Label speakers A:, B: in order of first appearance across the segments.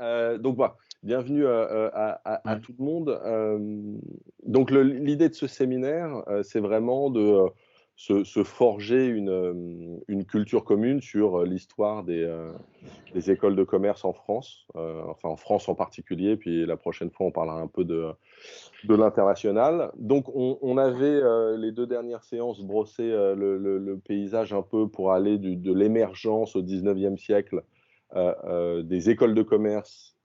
A: Donc voilà, bienvenue à
B: Ouais,
A: tout le monde. Donc l'idée de ce séminaire, c'est vraiment de se forger une culture commune sur l'histoire des écoles de commerce en France, enfin en France en particulier, puis la prochaine fois on parlera un peu de l'international. Donc on avait les deux dernières séances brossé le paysage un peu pour aller de l'émergence au 19e siècle des écoles de commerce,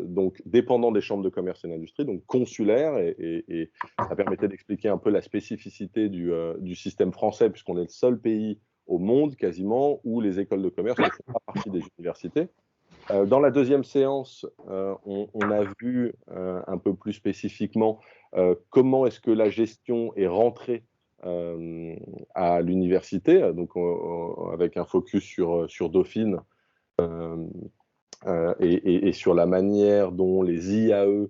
A: donc dépendant des chambres de commerce et d'industrie, donc consulaires, et ça permettait d'expliquer un peu la spécificité du système français, puisqu'on est le seul pays au monde quasiment où les écoles de commerce ne font pas partie des universités. Dans la deuxième séance, on a vu un peu plus spécifiquement comment est-ce que la gestion est rentrée à l'université, donc avec un focus sur Dauphine, euh, et sur la manière dont les IAE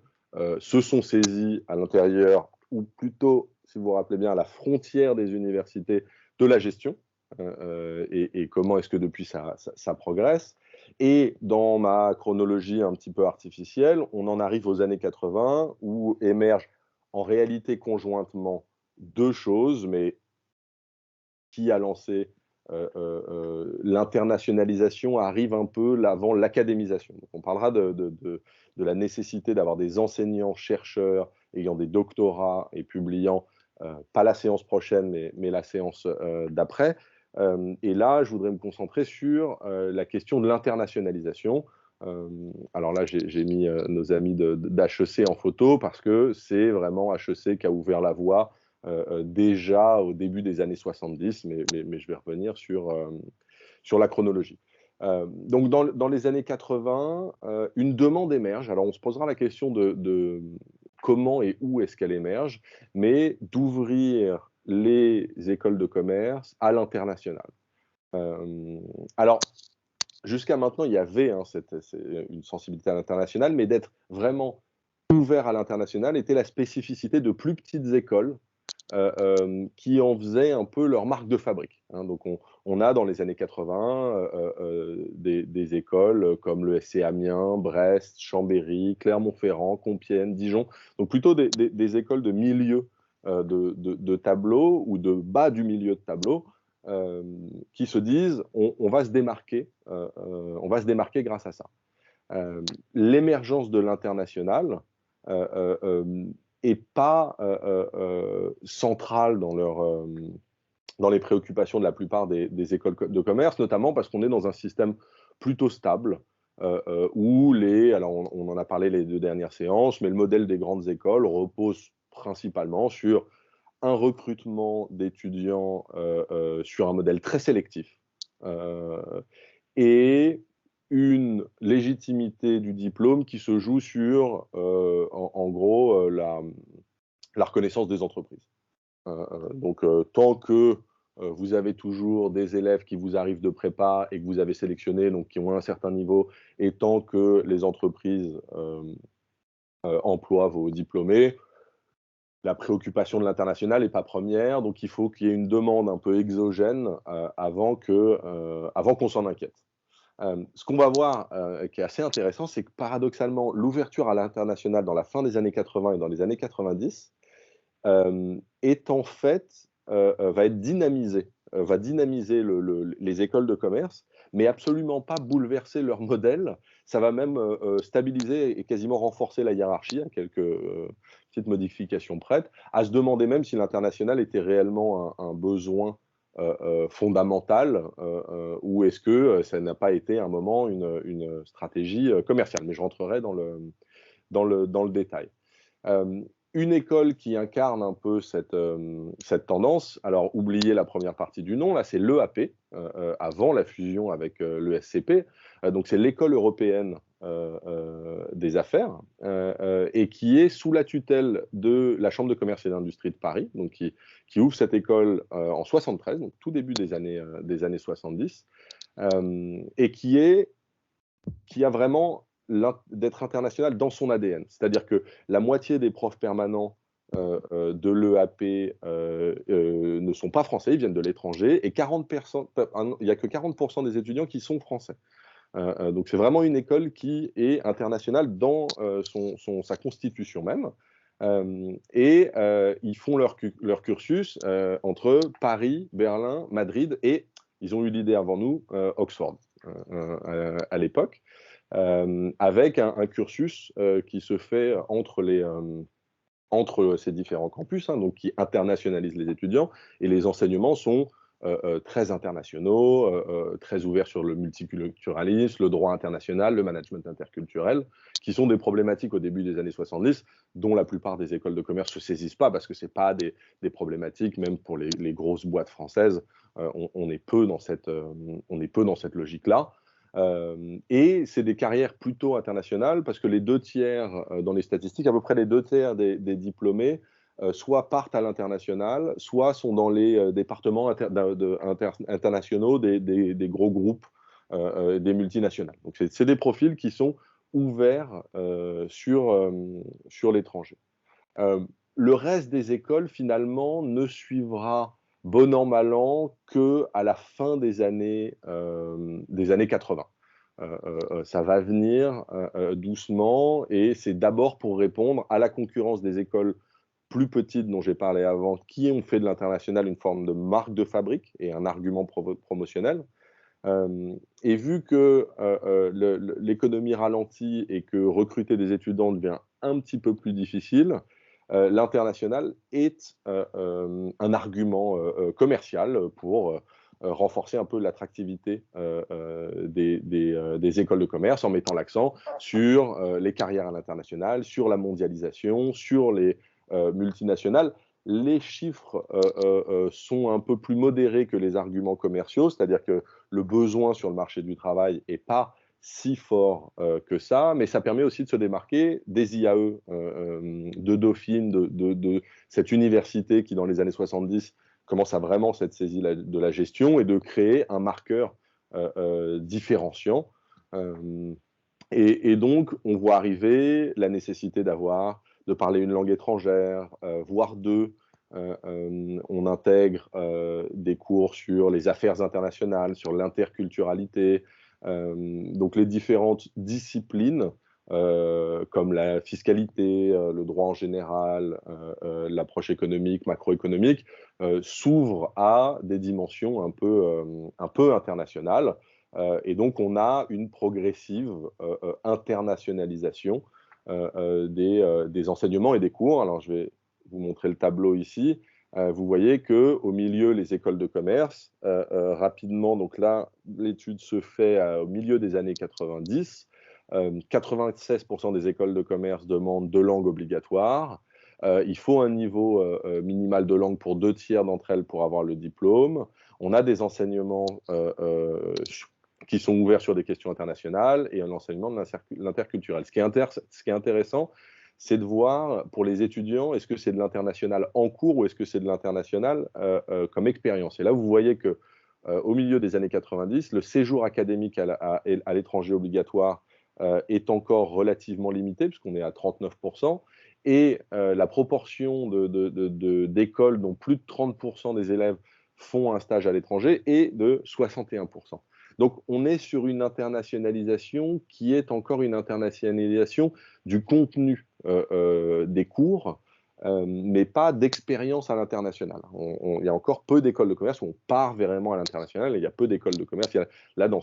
A: se sont saisis à l'intérieur, ou plutôt, si vous vous rappelez bien, à la frontière des universités, de la gestion, et comment est-ce que depuis ça progresse. Et dans ma chronologie un petit peu artificielle, on en arrive aux années 80, où émergent en réalité conjointement deux choses, mais qui a lancé l'internationalisation arrive un peu avant l'académisation. Donc on parlera de la nécessité d'avoir des enseignants-chercheurs ayant des doctorats et publiant, pas la séance prochaine, mais la séance d'après. Et là, je voudrais me concentrer sur la question de l'internationalisation. Alors là, j'ai mis nos amis d'HEC en photo parce que c'est vraiment HEC qui a ouvert la voie déjà au début des années 70, mais je vais revenir sur la chronologie. Donc dans les années 80, une demande émerge. Alors on se posera la question de comment et où est-ce qu'elle émerge, mais d'ouvrir les écoles de commerce à l'international. Alors, jusqu'à maintenant, il y avait une sensibilité à l'international, mais d'être vraiment ouvert à l'international était la spécificité de plus petites écoles qui en faisaient un peu leur marque de fabrique, hein. Donc on a dans les années 80 des écoles comme le SC Amiens, Brest, Chambéry, Clermont-Ferrand, Compiègne, Dijon, donc plutôt des écoles de milieu de tableau, ou de bas du milieu de tableau, qui se disent on va se démarquer, on va se démarquer grâce à ça. L'émergence de l'international est pas centrale dans les préoccupations de la plupart des écoles de commerce, notamment parce qu'on est dans un système plutôt stable, où alors on en a parlé les deux dernières séances, mais le modèle des grandes écoles repose principalement sur un recrutement d'étudiants sur un modèle très sélectif, euh, et une légitimité du diplôme qui se joue sur, en gros, la reconnaissance des entreprises. Donc, tant que vous avez toujours des élèves qui vous arrivent de prépa et que vous avez sélectionné, donc qui ont un certain niveau, et tant que les entreprises emploient vos diplômés, la préoccupation de l'international n'est pas première, donc il faut qu'il y ait une demande un peu exogène avant qu'on s'en inquiète. Ce qu'on va voir, qui est assez intéressant, c'est que paradoxalement, l'ouverture à l'international dans la fin des années 80 et dans les années 90 est en fait, va dynamiser les écoles de commerce, mais absolument pas bouleverser leur modèle. Ça va même stabiliser et quasiment renforcer la hiérarchie, à quelques petites modifications prêtes, à se demander même si l'international était réellement un besoin fondamental, ou est-ce que ça n'a pas été à un moment une stratégie commerciale. Mais je rentrerai dans le détail. Une école qui incarne un peu cette tendance, alors oubliez la première partie du nom, là c'est l'EAP, avant la fusion avec le SCP, donc c'est l'école européenne des affaires, et qui est sous la tutelle de la Chambre de commerce et d'industrie de Paris, donc qui ouvre cette école en 73, donc tout début des années 70, et qui a vraiment d'être international dans son ADN. C'est-à-dire que la moitié des profs permanents de l'EAP ne sont pas français, ils viennent de l'étranger, et il n'y a que 40% des étudiants qui sont français. Donc c'est vraiment une école qui est internationale dans sa constitution même. Ils font leur cursus entre Paris, Berlin, Madrid et ils ont eu l'idée avant nous, Oxford à l'époque, avec un cursus qui se fait entre ces différents campus, hein, donc qui internationalise les étudiants, et les enseignements sont très internationaux, très ouverts sur le multiculturalisme, le droit international, le management interculturel, qui sont des problématiques au début des années 70, dont la plupart des écoles de commerce ne se saisissent pas, parce que ce n'est pas des problématiques, même pour les grosses boîtes françaises, on est peu dans cette logique-là. Et c'est des carrières plutôt internationales parce que les 2 tiers, dans les statistiques, à peu près les 2 tiers des diplômés, soit partent à l'international, soit sont dans les départements internationaux des gros groupes, des multinationales. Donc c'est des profils qui sont ouverts sur l'étranger. Le reste des écoles, finalement, ne suivra bon an, mal an, qu'à la fin des années 80. Ça va venir doucement, et c'est d'abord pour répondre à la concurrence des écoles plus petites dont j'ai parlé avant, qui ont fait de l'international une forme de marque de fabrique et un argument promotionnel. Et vu que l'économie ralentit et que recruter des étudiants devient un petit peu plus difficile, l'international est un argument commercial pour renforcer un peu l'attractivité des écoles de commerce, en mettant l'accent sur les carrières à l'international, sur la mondialisation, sur les multinationales. Les chiffres sont un peu plus modérés que les arguments commerciaux, c'est-à-dire que le besoin sur le marché du travail n'est pas si fort que ça, mais ça permet aussi de se démarquer des IAE de Dauphine, de cette université qui, dans les années 70, commence à vraiment s'être saisie de la gestion et de créer un marqueur différenciant. Et donc, on voit arriver la nécessité de parler une langue étrangère, voire deux. On intègre des cours sur les affaires internationales, sur l'interculturalité, donc les différentes disciplines, comme la fiscalité, le droit en général, l'approche économique, macroéconomique, s'ouvrent à des dimensions un peu internationales. Et donc, on a une progressive internationalisation des enseignements et des cours. Alors, je vais vous montrer le tableau ici. Vous voyez qu'au milieu, les écoles de commerce, rapidement, donc là, l'étude se fait au milieu des années 90. 96% des écoles de commerce demandent 2 langues obligatoires. Il faut un niveau minimal de langue pour 2 tiers d'entre elles pour avoir le diplôme. On a des enseignements qui sont ouverts sur des questions internationales et un enseignement de l'interculturel. Ce qui est intéressant, c'est de voir pour les étudiants, est-ce que c'est de l'international en cours ou est-ce que c'est de l'international comme expérience. Et là, vous voyez que au milieu des années 90, le séjour académique à l'étranger obligatoire est encore relativement limité, puisqu'on est à 39%, et la proportion d'écoles dont plus de 30% des élèves font un stage à l'étranger est de 61%. Donc, on est sur une internationalisation qui est encore une internationalisation du contenu des cours, mais pas d'expérience à l'international. Il y a encore peu d'écoles de commerce où on part vraiment à l'international, et il y a peu d'écoles de commerce. Là, dans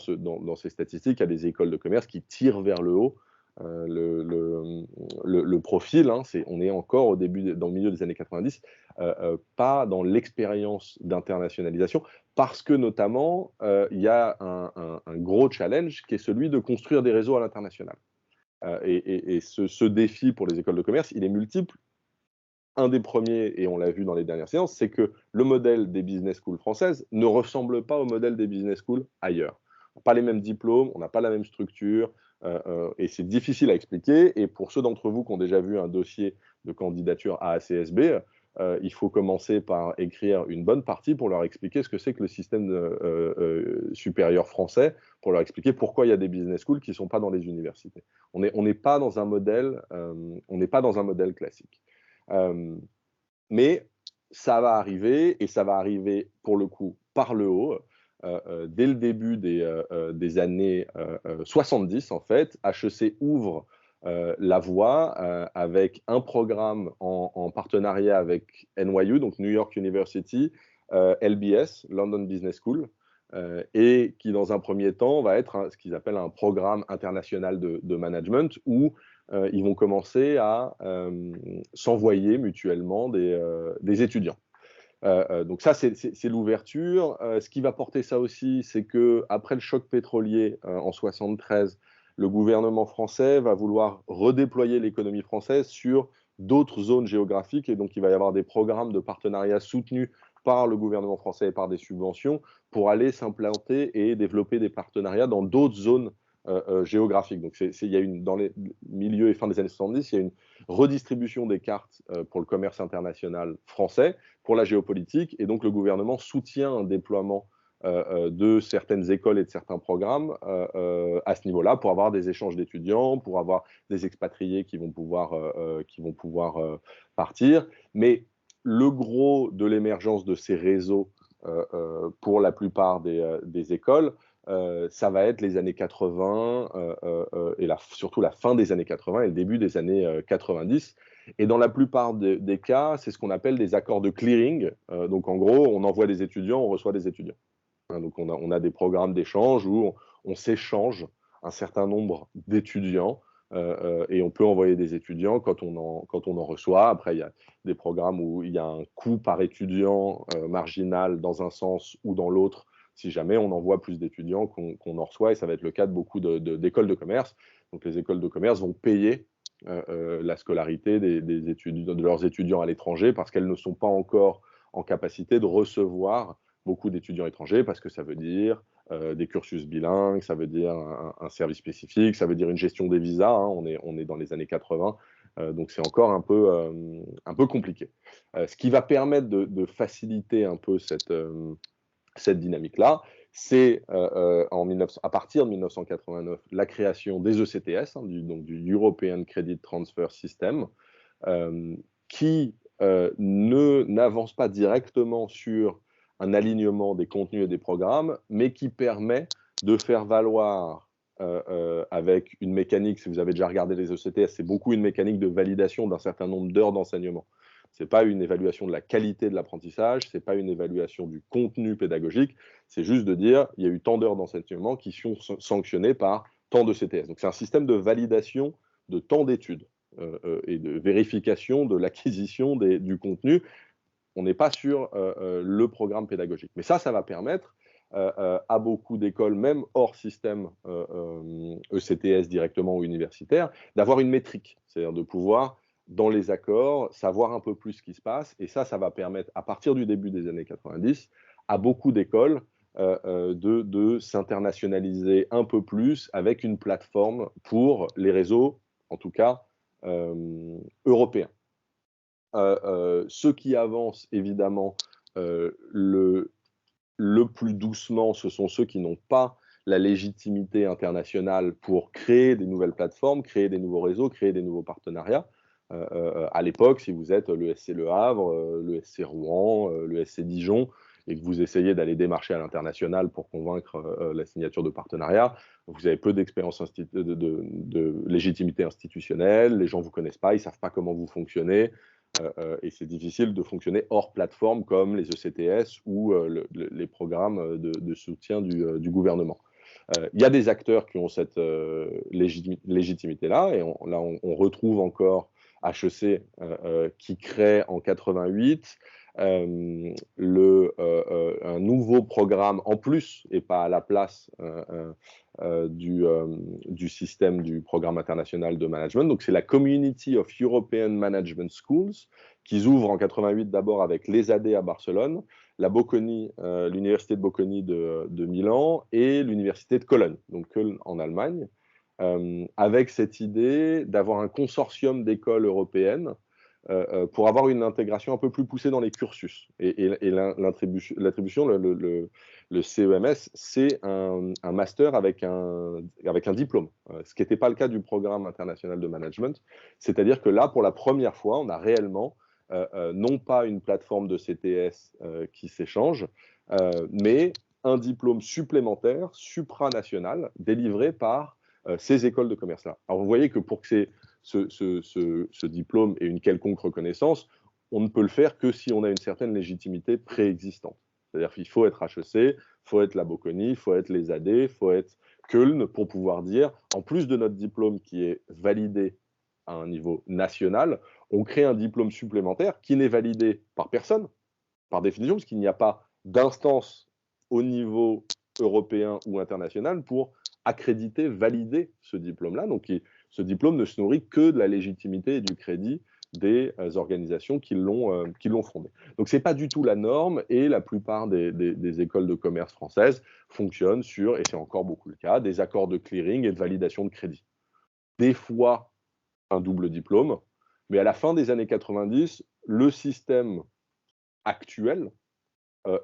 A: ces statistiques, il y a des écoles de commerce qui tirent vers le haut le profil. Hein, on est encore dans le milieu des années 90, pas dans l'expérience d'internationalisation, parce que notamment, il y a un gros challenge qui est celui de construire des réseaux à l'international. Et ce défi pour les écoles de commerce, il est multiple. Un des premiers, et on l'a vu dans les dernières séances, c'est que le modèle des business schools françaises ne ressemble pas au modèle des business schools ailleurs. On n'a pas les mêmes diplômes, on n'a pas la même structure, et c'est difficile à expliquer. Et pour ceux d'entre vous qui ont déjà vu un dossier de candidature à ACSB, il faut commencer par écrire une bonne partie pour leur expliquer ce que c'est que le système supérieur français, pour leur expliquer pourquoi il y a des business schools qui ne sont pas dans les universités. On n'est pas dans un modèle classique. Mais ça va arriver, et ça va arriver pour le coup par le haut. dès le début des années 70, en fait, HEC ouvre la voie avec un programme en partenariat avec NYU, donc New York University, LBS, London Business School, et qui, dans un premier temps, va être ce qu'ils appellent un programme international de management où ils vont commencer à s'envoyer mutuellement des étudiants. Donc ça, c'est l'ouverture. Ce qui va porter ça aussi, c'est qu'après le choc pétrolier en 73, le gouvernement français va vouloir redéployer l'économie française sur d'autres zones géographiques, et donc il va y avoir des programmes de partenariat soutenus par le gouvernement français et par des subventions pour aller s'implanter et développer des partenariats dans d'autres zones géographiques. Donc dans les milieux et fin des années 70, il y a une redistribution des cartes pour le commerce international français, pour la géopolitique, et donc le gouvernement soutient un déploiement de certaines écoles et de certains programmes à ce niveau-là, pour avoir des échanges d'étudiants, pour avoir des expatriés qui vont pouvoir partir. Mais le gros de l'émergence de ces réseaux pour la plupart des écoles, ça va être les années 80 et surtout la fin des années 80 et le début des années 90. Et dans la plupart des cas, c'est ce qu'on appelle des accords de clearing. Donc en gros, on envoie des étudiants, on reçoit des étudiants. Donc on a des programmes d'échange où on s'échange un certain nombre d'étudiants et on peut envoyer des étudiants quand on en reçoit. Après, il y a des programmes où il y a un coût par étudiant marginal dans un sens ou dans l'autre, si jamais on envoie plus d'étudiants qu'on en reçoit, et ça va être le cas de beaucoup d'écoles de commerce. Donc les écoles de commerce vont payer la scolarité de leurs étudiants à l'étranger, parce qu'elles ne sont pas encore en capacité de recevoir beaucoup d'étudiants étrangers, parce que ça veut dire des cursus bilingues, ça veut dire un service spécifique, ça veut dire une gestion des visas, hein, on est dans les années 80, donc c'est encore un peu compliqué. Ce qui va permettre de faciliter un peu cette dynamique-là, c'est à partir de 1989, la création des ECTS, hein, donc du European Credit Transfer System, qui n'avance pas directement sur un alignement des contenus et des programmes, mais qui permet de faire valoir avec une mécanique, si vous avez déjà regardé les ECTS, c'est beaucoup une mécanique de validation d'un certain nombre d'heures d'enseignement. Ce n'est pas une évaluation de la qualité de l'apprentissage, ce n'est pas une évaluation du contenu pédagogique, c'est juste de dire il y a eu tant d'heures d'enseignement qui sont sanctionnées par tant de CTS. Donc c'est un système de validation de temps d'études et de vérification de l'acquisition du contenu. On n'est pas sur le programme pédagogique. Mais ça va permettre à beaucoup d'écoles, même hors système ECTS directement ou universitaire, d'avoir une métrique, c'est-à-dire de pouvoir, dans les accords, savoir un peu plus ce qui se passe. Et ça va permettre, à partir du début des années 90, à beaucoup d'écoles de s'internationaliser un peu plus avec une plateforme pour les réseaux, en tout cas européens. Ceux qui avancent, évidemment, le plus doucement, ce sont ceux qui n'ont pas la légitimité internationale pour créer des nouvelles plateformes, créer des nouveaux réseaux, créer des nouveaux partenariats. À l'époque, si vous êtes l'ESC Le Havre, l'ESC Rouen, l'ESC Dijon, et que vous essayez d'aller démarcher à l'international pour convaincre la signature de partenariats, vous avez peu d'expérience de légitimité institutionnelle, les gens ne vous connaissent pas, ils ne savent pas comment vous fonctionnez, et c'est difficile de fonctionner hors plateforme comme les ECTS ou les programmes de soutien du gouvernement. Il y a des acteurs qui ont cette légitimité-là, et là on retrouve encore HEC qui crée en 88 un nouveau programme en plus et pas à la place du système du programme international de management. Donc c'est la Community of European Management Schools qu'ils ouvrent en 88 d'abord avec l'ESAD à Barcelone, la Bocconi, l'université de Bocconi de Milan et l'université de Cologne, donc Köln en Allemagne, avec cette idée d'avoir un consortium d'écoles européennes pour avoir une intégration un peu plus poussée dans les cursus. Et l'attribution, le CEMS, c'est un master avec un diplôme, ce qui n'était pas le cas du programme international de management. C'est-à-dire que là, pour la première fois, on a réellement non pas une plateforme de CTS qui s'échange, mais un diplôme supplémentaire, supranational, délivré par ces écoles de commerce-là. Alors vous voyez que pour que ce diplôme ait une quelconque reconnaissance, on ne peut le faire que si on a une certaine légitimité préexistante. C'est-à-dire qu'il faut être HEC, il faut être la Bocconi, il faut être les AD, il faut être Köln pour pouvoir dire, en plus de notre diplôme qui est validé à un niveau national, on crée un diplôme supplémentaire qui n'est validé par personne, par définition, parce qu'il n'y a pas d'instance au niveau européen ou international pour accréditer, valider ce diplôme-là. Donc, ce diplôme ne se nourrit que de la légitimité et du crédit des organisations qui l'ont fondé. Donc, ce n'est pas du tout la norme et la plupart des écoles de commerce françaises fonctionnent sur, et c'est encore beaucoup le cas, des accords de clearing et de validation de crédit. Des fois, un double diplôme, mais à la fin des années 90, le système actuel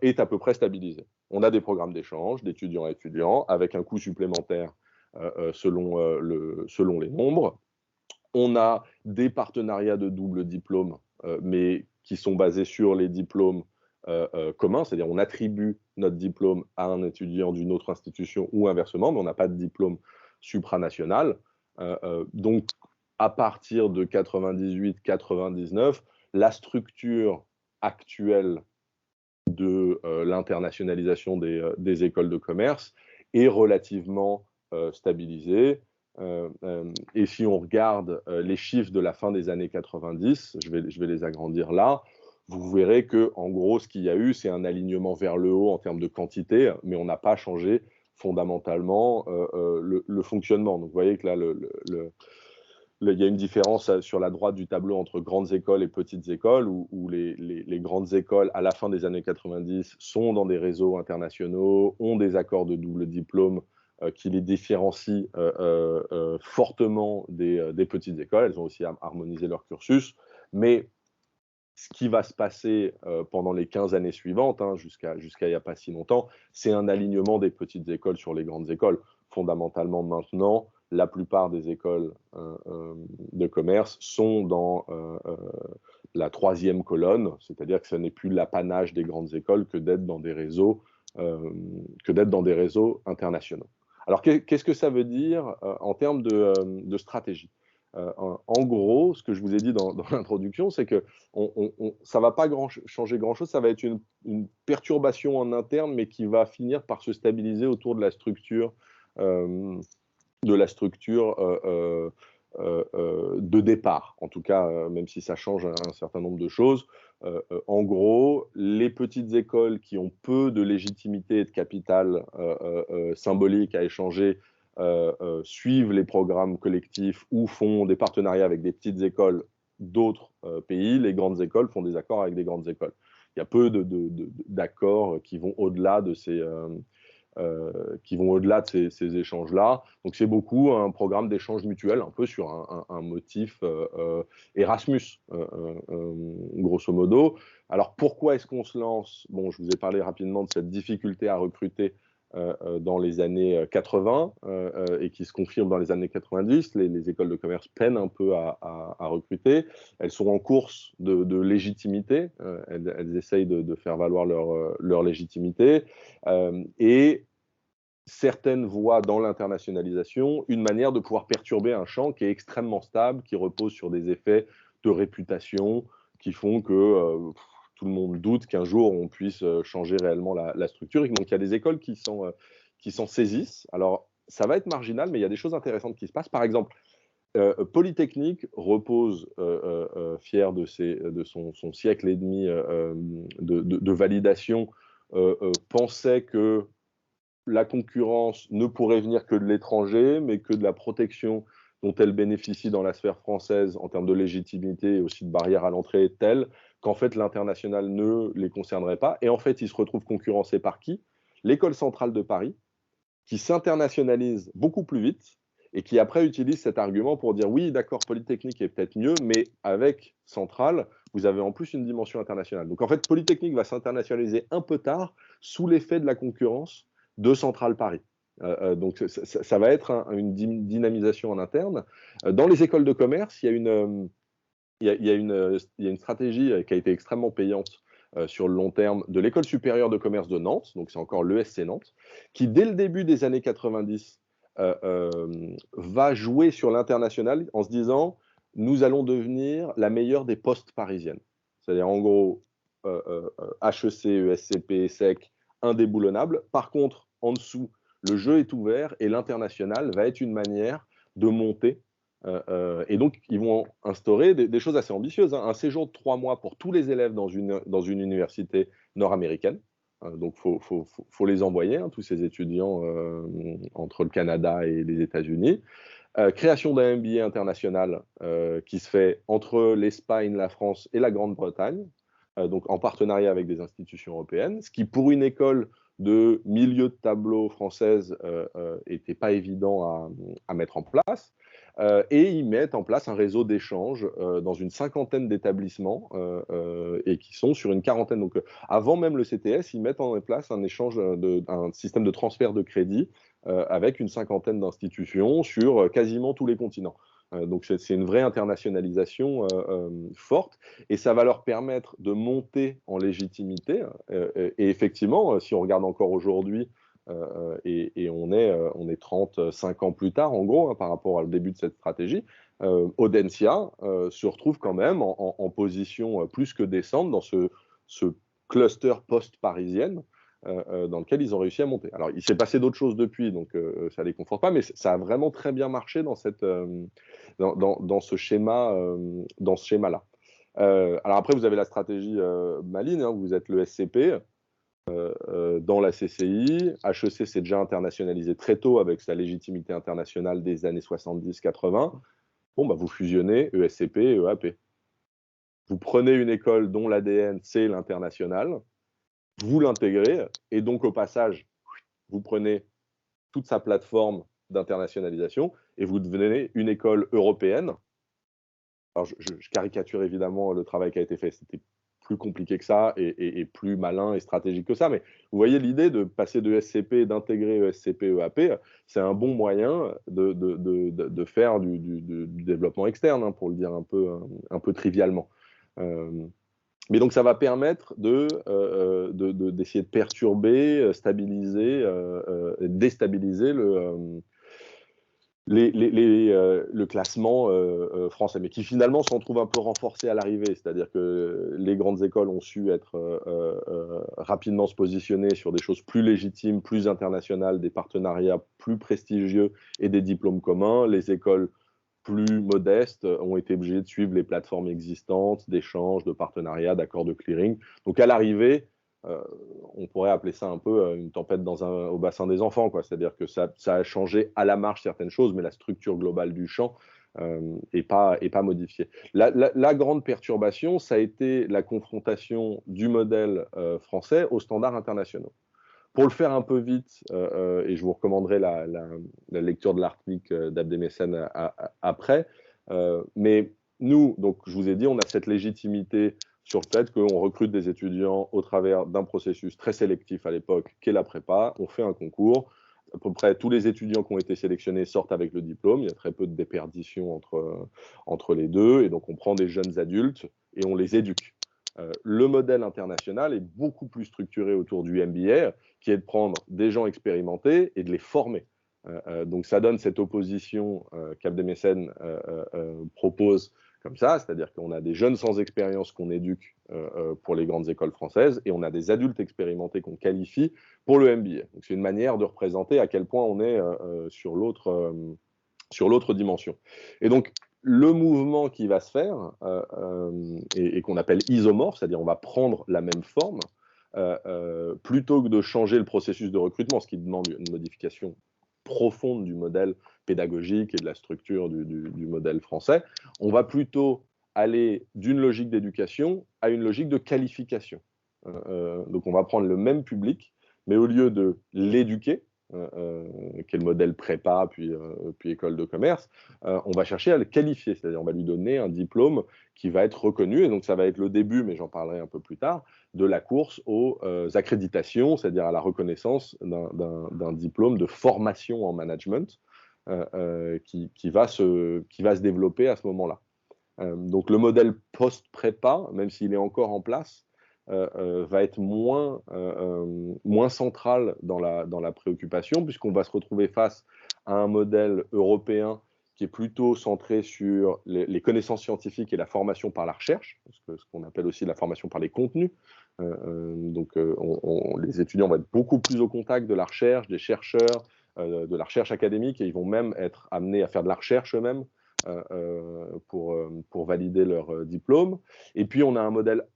A: est à peu près stabilisé. On a des programmes d'échange d'étudiants à étudiants avec un coût supplémentaire selon les nombres. On a des partenariats de double diplôme, mais qui sont basés sur les diplômes communs, c'est-à-dire on attribue notre diplôme à un étudiant d'une autre institution ou inversement, mais on n'a pas de diplôme supranational. Donc, à partir de 98-99, la structure actuelle de l'internationalisation des écoles de commerce est relativement stabilisée. Et si on regarde les chiffres de la fin des années 90, je vais les agrandir là, vous verrez que en gros, ce qu'il y a eu, c'est un alignement vers le haut en termes de quantité, mais on n'a pas changé fondamentalement le fonctionnement. Donc vous voyez que là, il y a une différence sur la droite du tableau entre grandes écoles et petites écoles, où les grandes écoles, à la fin des années 90, sont dans des réseaux internationaux, ont des accords de double diplôme qui les différencient fortement des petites écoles. Elles ont aussi harmonisé leur cursus. Mais ce qui va se passer pendant les 15 années suivantes, jusqu'à il n'y a pas si longtemps, c'est un alignement des petites écoles sur les grandes écoles. Fondamentalement, maintenant, la plupart des écoles de commerce sont dans la troisième colonne, c'est-à-dire que ce n'est plus l'apanage des grandes écoles que d'être dans des réseaux, internationaux. Alors, qu'est-ce que ça veut dire en termes de stratégie ? En gros, ce que je vous ai dit dans l'introduction, c'est que ça ne va pas changer grand-chose, ça va être une perturbation en interne, mais qui va finir par se stabiliser autour de la structure de départ, en tout cas, même si ça change un certain nombre de choses. En gros, les petites écoles qui ont peu de légitimité et de capital symbolique à échanger suivent les programmes collectifs ou font des partenariats avec des petites écoles d'autres pays. Les grandes écoles font des accords avec des grandes écoles. Il y a peu d'accords qui vont au-delà de ces ces échanges-là. Donc c'est beaucoup un programme d'échange mutuel, un peu sur un motif Erasmus, grosso modo. Alors pourquoi est-ce qu'on se lance? Bon, je vous ai parlé rapidement de cette difficulté à recruter dans les années 80 et qui se confirme dans les années 90. Les écoles de commerce peinent un peu à recruter. Elles sont en course de légitimité. Elles essayent de faire valoir leur légitimité. Et certaines voient dans l'internationalisation une manière de pouvoir perturber un champ qui est extrêmement stable, qui repose sur des effets de réputation qui font que tout le monde doute qu'un jour on puisse changer réellement la structure. Et donc il y a des écoles qui s'en saisissent. Alors ça va être marginal, mais il y a des choses intéressantes qui se passent. Par exemple, Polytechnique repose, fier de son siècle et demi de validation, pensait que la concurrence ne pourrait venir que de l'étranger, mais que de la protection dont elle bénéficie dans la sphère française en termes de légitimité et aussi de barrières à l'entrée est telle qu'en fait l'international ne les concernerait pas. Et en fait, ils se retrouvent concurrencés par qui? L'École centrale de Paris, qui s'internationalise beaucoup plus vite et qui après utilise cet argument pour dire oui, d'accord, Polytechnique est peut-être mieux, mais avec Centrale, vous avez en plus une dimension internationale. Donc en fait, Polytechnique va s'internationaliser un peu tard sous l'effet de la concurrence de Centrale Paris. Donc ça va être une dynamisation en interne. Dans les écoles de commerce, il y a une stratégie qui a été extrêmement payante sur le long terme de l'École supérieure de commerce de Nantes, donc c'est encore l'ESC Nantes, qui dès le début des années 90 va jouer sur l'international en se disant nous allons devenir la meilleure des postes parisiennes. C'est-à-dire en gros HEC, ESCP, ESSEC, indéboulonnable. Par contre, en dessous, le jeu est ouvert et l'international va être une manière de monter. Et donc, ils vont instaurer des choses assez ambitieuses. Hein. Un séjour de 3 mois pour tous les élèves dans une université nord-américaine. Donc, faut les envoyer, hein, tous ces étudiants entre le Canada et les États-Unis. Création d'un MBA international qui se fait entre l'Espagne, la France et la Grande-Bretagne, donc en partenariat avec des institutions européennes, ce qui pour une école de milieu de tableau française n'était pas évident à mettre en place. Et ils mettent en place un réseau d'échanges dans une 50aine d'établissements et qui sont sur une 40aine. Donc, avant même le CTS, ils mettent en place un échange, un système de transfert de crédit avec une 50aine d'institutions sur quasiment tous les continents. Donc, c'est une vraie internationalisation forte et ça va leur permettre de monter en légitimité. Et effectivement, si on regarde encore aujourd'hui, et on est 35 ans plus tard, en gros, hein, par rapport au début de cette stratégie, Audencia se retrouve quand même en position plus que décente dans ce cluster post-parisienne dans lequel ils ont réussi à monter. Alors, il s'est passé d'autres choses depuis, donc ça ne les conforte pas, mais ça a vraiment très bien marché dans ce schéma-là. Alors après, vous avez la stratégie maligne, hein, vous êtes le SCP, dans la CCI. HEC s'est déjà internationalisé très tôt avec sa légitimité internationale des années 70-80. Bon, bah, vous fusionnez ESCP et EAP. Vous prenez une école dont l'ADN, c'est l'international, vous l'intégrez, et donc au passage, vous prenez toute sa plateforme d'internationalisation et vous devenez une école européenne. Alors, je caricature évidemment le travail qui a été fait. C'était plus compliqué que ça et plus malin et stratégique que ça. Mais vous voyez l'idée de passer de SCP et d'intégrer ESCP, EAP, c'est un bon moyen de faire du développement externe, hein, pour le dire un peu trivialement. Mais donc ça va permettre d'essayer de perturber, stabiliser, déstabiliser le classement français, mais qui finalement s'en trouve un peu renforcé à l'arrivée. C'est-à-dire que les grandes écoles ont su rapidement se positionner sur des choses plus légitimes, plus internationales, des partenariats plus prestigieux et des diplômes communs. Les écoles plus modestes ont été obligées de suivre les plateformes existantes d'échange, de partenariat, d'accords de clearing. Donc à l'arrivée, on pourrait appeler ça un peu une tempête au bassin des enfants, quoi. C'est-à-dire que ça a changé à la marge certaines choses, mais la structure globale du champ n'est pas modifiée. La grande perturbation, ça a été la confrontation du modèle français aux standards internationaux. Pour le faire un peu vite, et je vous recommanderai la lecture de l'article d'Abdemessene après, mais nous, donc je vous ai dit, on a cette légitimité sur le fait qu'on recrute des étudiants au travers d'un processus très sélectif à l'époque, qu'est la prépa. On fait un concours. À peu près tous les étudiants qui ont été sélectionnés sortent avec le diplôme. Il y a très peu de déperdition entre les deux. Et donc, on prend des jeunes adultes et on les éduque. Le modèle international est beaucoup plus structuré autour du MBA, qui est de prendre des gens expérimentés et de les former. Donc, ça donne cette opposition qu'Abdemessene propose comme ça, c'est-à-dire qu'on a des jeunes sans expérience qu'on éduque pour les grandes écoles françaises et on a des adultes expérimentés qu'on qualifie pour le MBA. Donc c'est une manière de représenter à quel point on est sur l'autre dimension. Et donc le mouvement qui va se faire et qu'on appelle isomorphe, c'est-à-dire on va prendre la même forme plutôt que de changer le processus de recrutement, ce qui demande une modification profonde du modèle pédagogique et de la structure du modèle français, on va plutôt aller d'une logique d'éducation à une logique de qualification. Donc on va prendre le même public, mais au lieu de l'éduquer, qui est le modèle prépa, puis école de commerce, on va chercher à le qualifier, c'est-à-dire on va lui donner un diplôme qui va être reconnu, et donc ça va être le début, mais j'en parlerai un peu plus tard, de la course aux accréditations, c'est-à-dire à la reconnaissance d'un diplôme de formation en management qui va se développer à ce moment-là. Donc le modèle post-prépa, même s'il est encore en place, va être moins centrale dans la préoccupation, puisqu'on va se retrouver face à un modèle européen qui est plutôt centré sur les connaissances scientifiques et la formation par la recherche, ce qu'on appelle aussi la formation par les contenus. Les étudiants vont être beaucoup plus au contact de la recherche, des chercheurs, de la recherche académique, et ils vont même être amenés à faire de la recherche eux-mêmes pour valider leur diplôme. Et puis, on a un modèle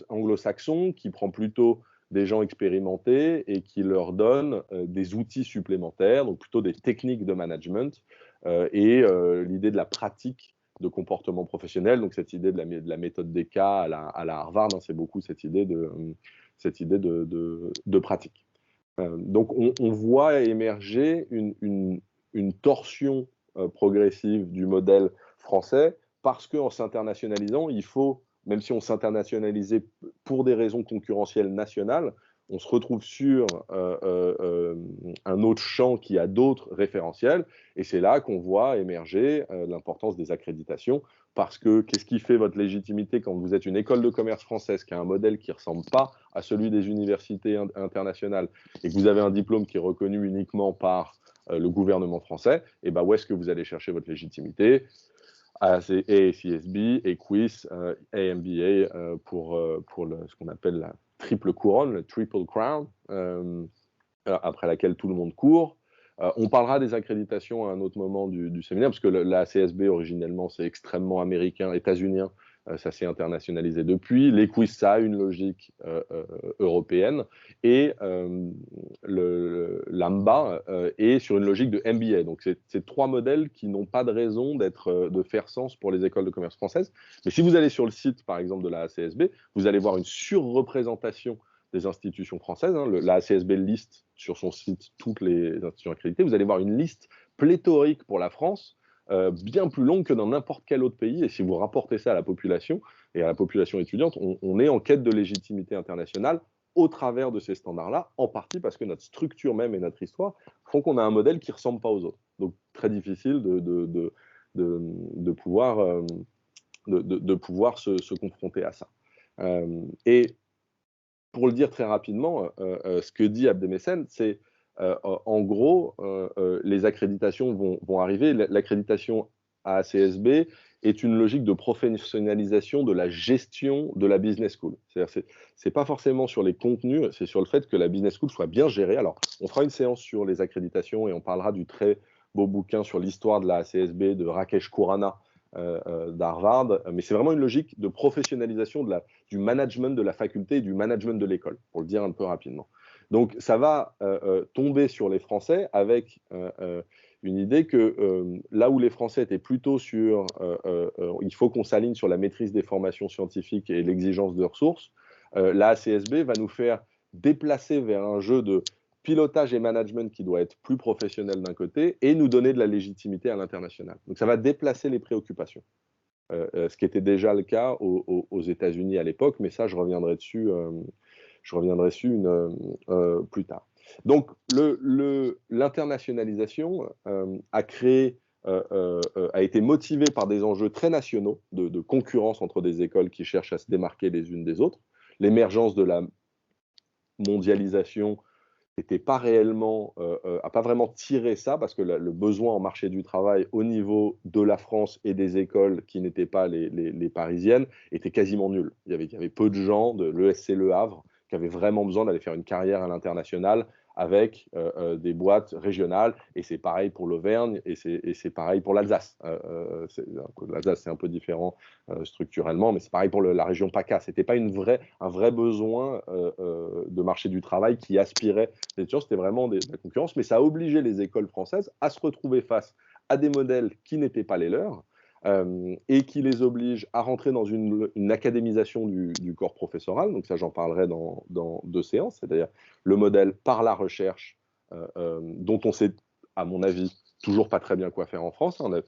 A: anglo-saxon qui prend plutôt des gens expérimentés et qui leur donne des outils supplémentaires, donc plutôt des techniques de management et l'idée de la pratique de comportement professionnel, donc cette idée de la méthode des cas à la Harvard, hein, c'est beaucoup cette idée de pratique. Donc on voit émerger une torsion progressive du modèle français, parce qu'en s'internationalisant, il faut, même si on s'internationalisait pour des raisons concurrentielles nationales, on se retrouve sur un autre champ qui a d'autres référentiels, et c'est là qu'on voit émerger l'importance des accréditations, parce que qu'est-ce qui fait votre légitimité quand vous êtes une école de commerce française qui a un modèle qui ne ressemble pas à celui des universités internationales, et que vous avez un diplôme qui est reconnu uniquement par le gouvernement français, et ben où est-ce que vous allez chercher votre légitimité? C'est AACSB, EQUIS, AMBA pour ce qu'on appelle la triple couronne, le triple crown, après laquelle tout le monde court. On parlera des accréditations à un autre moment du séminaire, parce que la CSB, originellement, c'est extrêmement américain, états-unien. Ça s'est internationalisé depuis. L'EQUIS, ça a une logique européenne. Et l'AMBA est sur une logique de MBA. Donc, c'est trois modèles qui n'ont pas de raison de faire sens pour les écoles de commerce françaises. Mais si vous allez sur le site, par exemple, de la CSB, vous allez voir une surreprésentation des institutions françaises. Hein. La CSB liste sur son site toutes les institutions accréditées. Vous allez voir une liste pléthorique pour la France, bien plus longue que dans n'importe quel autre pays. Et si vous rapportez ça à la population et à la population étudiante, on est en quête de légitimité internationale au travers de ces standards-là, en partie parce que notre structure même et notre histoire font qu'on a un modèle qui ne ressemble pas aux autres. Donc, très difficile de pouvoir se confronter à ça. Et pour le dire très rapidement, ce que dit Abdemessene, c'est en gros, les accréditations vont arriver. L'accréditation AACSB est une logique de professionnalisation de la gestion de la business school. C'est-à-dire, c'est pas forcément sur les contenus, c'est sur le fait que la business school soit bien gérée. Alors, on fera une séance sur les accréditations et on parlera du très beau bouquin sur l'histoire de la AACSB de Rakesh Khurana, d'Harvard, mais c'est vraiment une logique de professionnalisation du management de la faculté et du management de l'école, pour le dire un peu rapidement. Donc ça va tomber sur les Français avec une idée que là où les Français étaient plutôt sur il faut qu'on s'aligne sur la maîtrise des formations scientifiques et l'exigence de ressources, la ACSB va nous faire déplacer vers un jeu de pilotage et management qui doit être plus professionnel d'un côté et nous donner de la légitimité à l'international. Donc ça va déplacer les préoccupations, ce qui était déjà le cas aux États-Unis à l'époque, mais ça je reviendrai dessus plus tard. Donc l'internationalisation a été motivée par des enjeux très nationaux de concurrence entre des écoles qui cherchent à se démarquer les unes des autres, l'émergence de la mondialisation a pas vraiment tiré ça, parce que le besoin en marché du travail au niveau de la France et des écoles qui n'étaient pas les parisiennes était quasiment nul. Il y avait peu de gens de l'ESC Le Havre qui avaient vraiment besoin d'aller faire une carrière à l'international avec des boîtes régionales, et c'est pareil pour l'Auvergne, et c'est pareil pour l'Alsace. L'Alsace, c'est un peu différent structurellement, mais c'est pareil pour la région PACA. C'était pas un vrai besoin de marché du travail qui aspirait. C'était vraiment de la concurrence, mais ça a obligé les écoles françaises à se retrouver face à des modèles qui n'étaient pas les leurs, et qui les oblige à rentrer dans une académisation du corps professoral. Donc ça, j'en parlerai dans 2 séances, c'est-à-dire le modèle par la recherche, dont on sait, à mon avis, toujours pas très bien quoi faire en France. On a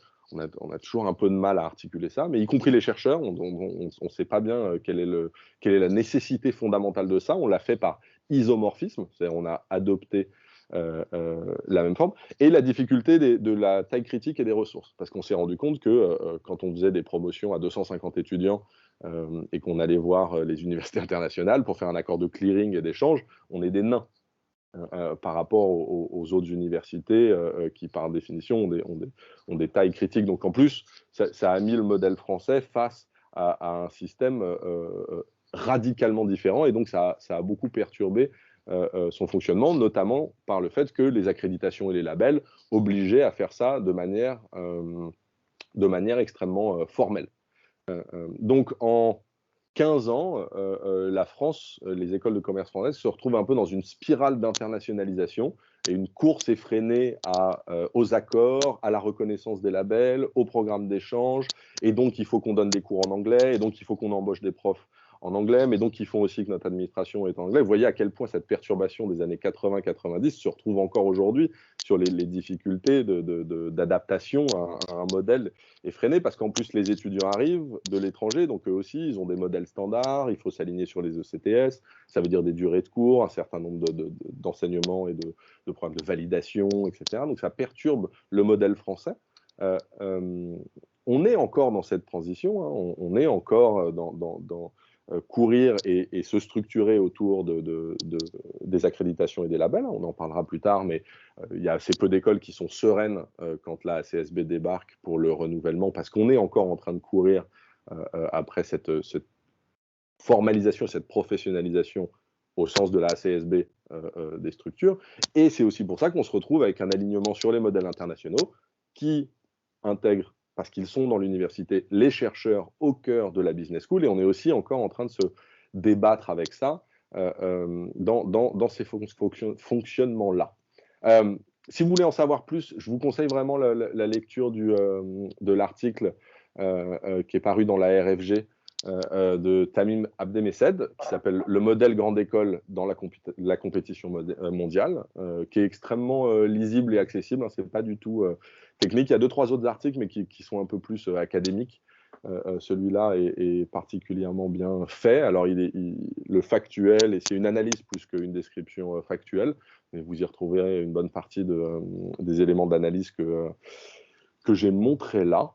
A: toujours un peu de mal à articuler ça, mais y compris les chercheurs, on ne sait pas bien quelle est la nécessité fondamentale de ça. On l'a fait par isomorphisme, c'est-à-dire on a adopté la même forme. Et la difficulté de la taille critique et des ressources. Parce qu'on s'est rendu compte que quand on faisait des promotions à 250 étudiants et qu'on allait voir les universités internationales pour faire un accord de clearing et d'échange, on est des nains par rapport aux autres universités qui, par définition, ont des tailles critiques. Donc, en plus, ça a mis le modèle français face à un système radicalement différent. Et donc, ça a beaucoup perturbé son fonctionnement, notamment par le fait que les accréditations et les labels obligeaient à faire ça de manière extrêmement formelle. Donc, en 15 ans, la France, les écoles de commerce françaises se retrouvent un peu dans une spirale d'internationalisation et une course effrénée aux accords, à la reconnaissance des labels, au programme d'échange. Et donc, il faut qu'on donne des cours en anglais, et donc, il faut qu'on embauche des profs en anglais, mais donc, il faut aussi que notre administration est en anglais. Vous voyez à quel point cette perturbation des années 80-90 se retrouve encore aujourd'hui sur les difficultés d'adaptation à un modèle effréné, parce qu'en plus, les étudiants arrivent de l'étranger, donc eux aussi, ils ont des modèles standards, il faut s'aligner sur les ECTS, ça veut dire des durées de cours, un certain nombre d'enseignements et de problèmes de validation, etc. Donc ça perturbe le modèle français. On est encore dans cette transition, hein, on est encore dans courir et se structurer autour des accréditations et des labels. On en parlera plus tard, mais il y a assez peu d'écoles qui sont sereines quand la CSB débarque pour le renouvellement, parce qu'on est encore en train de courir après cette formalisation, cette professionnalisation au sens de la CSB des structures. Et c'est aussi pour ça qu'on se retrouve avec un alignement sur les modèles internationaux qui intègrent, parce qu'ils sont dans l'université, les chercheurs au cœur de la business school. Et on est aussi encore en train de se débattre avec ça dans ces fonctionnements-là. Si vous voulez en savoir plus, je vous conseille vraiment la lecture de l'article qui est paru dans la RFG de Tamim Abdemessed, qui s'appelle « Le modèle grande école dans la compétition mondiale », qui est extrêmement lisible et accessible, hein, c'est pas du tout technique. Il y a 2-3 autres articles, mais qui sont un peu plus académiques. Celui-là est particulièrement bien fait. Alors, le factuel, et c'est une analyse plus qu'une description factuelle, mais vous y retrouverez une bonne partie des éléments d'analyse que j'ai montrés là.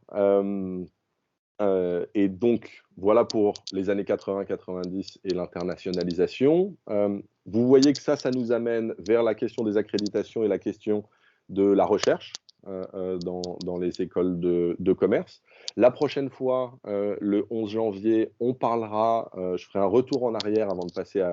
A: Et donc, voilà pour les années 80-90 et l'internationalisation. Vous voyez que ça nous amène vers la question des accréditations et la question de la recherche dans les écoles de commerce. La prochaine fois, le 11 janvier, on parlera, je ferai un retour en arrière avant de passer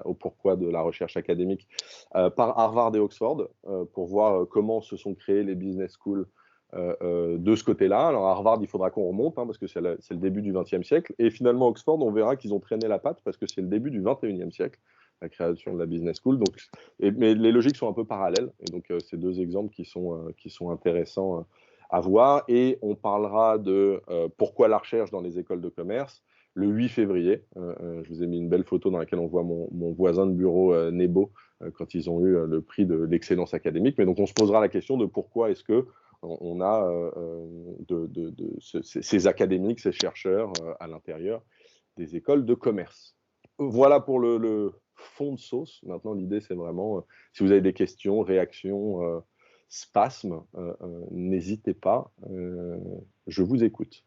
A: au pourquoi de la recherche académique, par Harvard et Oxford, pour voir comment se sont créées les business schools de ce côté-là. Alors à Harvard, il faudra qu'on remonte, hein, parce que c'est le début du XXe siècle. Et finalement, Oxford, on verra qu'ils ont traîné la patte, parce que c'est le début du XXIe siècle, la création de la business school. Donc, mais les logiques sont un peu parallèles. Et donc, c'est 2 exemples qui sont intéressants à voir. Et on parlera de pourquoi la recherche dans les écoles de commerce le 8 février. Je vous ai mis une belle photo dans laquelle on voit mon voisin de bureau, Nebo, quand ils ont eu le prix de l'excellence académique. Mais donc, on se posera la question de pourquoi est-ce que on a ces académiques, ces chercheurs à l'intérieur des écoles de commerce. Voilà pour le fond de sauce. Maintenant, l'idée, c'est vraiment, si vous avez des questions, réactions, spasmes, n'hésitez pas, je vous écoute.